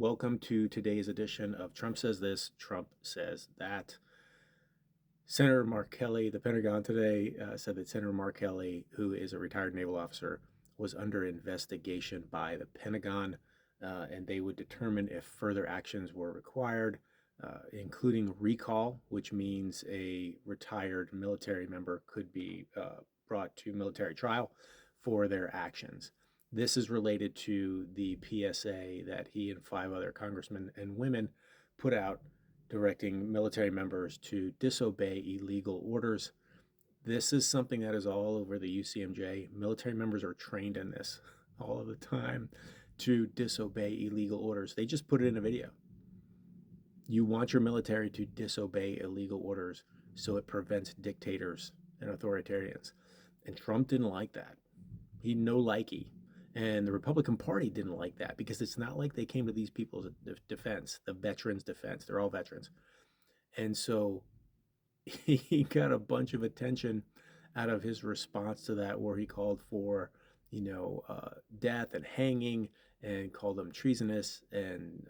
Welcome to today's edition of Trump Says This, Trump Says That. Senator Mark Kelly, the Pentagon today said that Senator Mark Kelly, who is a retired naval officer, was under investigation by the Pentagon, and they would determine if further actions were required, including recall, which means a retired military member could be brought to military trial for their actions. This is related to the PSA that he and 5 other congressmen and women put out directing military members to disobey illegal orders. This is something that is all over the UCMJ. Military members are trained in this all of the time to disobey illegal orders. They just put it in a video. You want your military to disobey illegal orders so it prevents dictators and authoritarians. And Trump didn't like that. He no likey. And the Republican Party didn't like that because it's not like they came to these people's defense, the veterans' defense. They're all veterans. And so he got a bunch of attention out of his response to that, where he called for, death and hanging, and called them treasonous and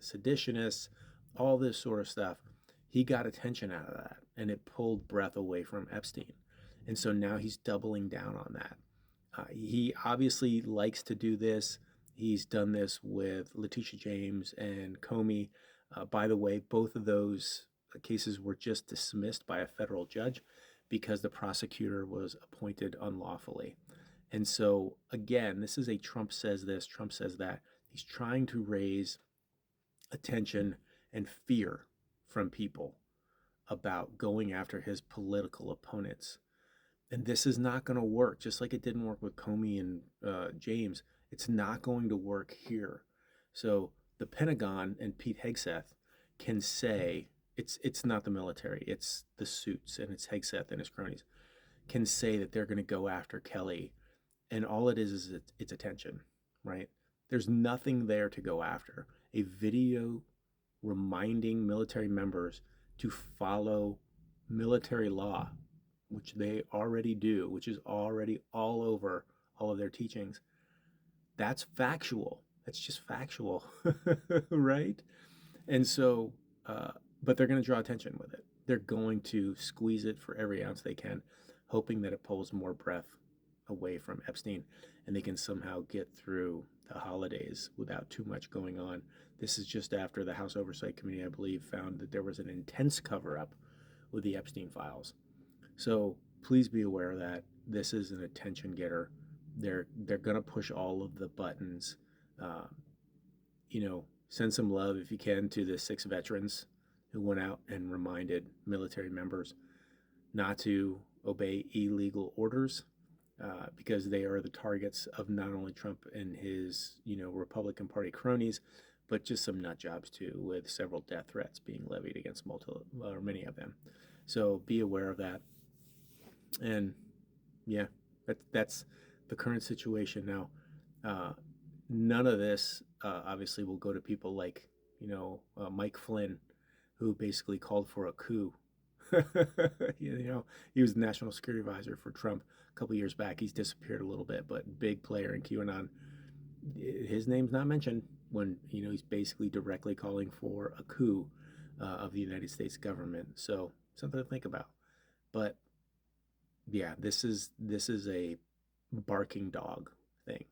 seditionists, all this sort of stuff. He got attention out of that, and it pulled breath away from Epstein. And so now he's doubling down on that. He obviously likes to do this. He's done this with Letitia James and Comey. By the way, both of those cases were just dismissed by a federal judge because the prosecutor was appointed unlawfully. And so, again, this is a Trump says this, Trump says that. He's trying to raise attention and fear from people about going after his political opponents. And this is not going to work, just like it didn't work with Comey and James. It's not going to work here. So the Pentagon and Pete Hegseth can say, it's not the military, it's the suits, and it's Hegseth and his cronies, can say that they're going to go after Kelly. And all it is it's attention, right? There's nothing there to go after. A video reminding military members to follow military law, which they already do, which is already all over all of their teachings. That's factual. That's just factual, right? And so, but they're going to draw attention with it. They're going to squeeze it for every ounce they can, hoping that it pulls more breath away from Epstein and they can somehow get through the holidays without too much going on. This is just after the House Oversight Committee, I believe, found that there was an intense cover-up with the Epstein files. So please be aware of that. This is an attention getter. They're going to push all of the buttons. Send some love if you can to the 6 veterans who went out and reminded military members not to obey illegal orders, because they are the targets of not only Trump and his, Republican Party cronies, but just some nut jobs too, with several death threats being levied against many of them. So be aware of that. And yeah, that's the current situation now. None of this obviously will go to people like, Mike Flynn, who basically called for a coup. He was the national security advisor for Trump a couple years back. He's disappeared a little bit, but big player in QAnon. His name's not mentioned when, he's basically directly calling for a coup of the United States government. So something to think about. But yeah, this is a barking dog thing.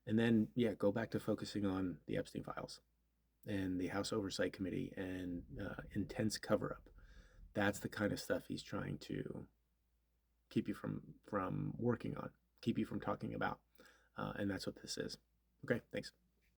And then, go back to focusing on the Epstein files and the House Oversight Committee and intense cover-up. That's the kind of stuff he's trying to keep you from working on, keep you from talking about. And that's what this is. Okay, thanks.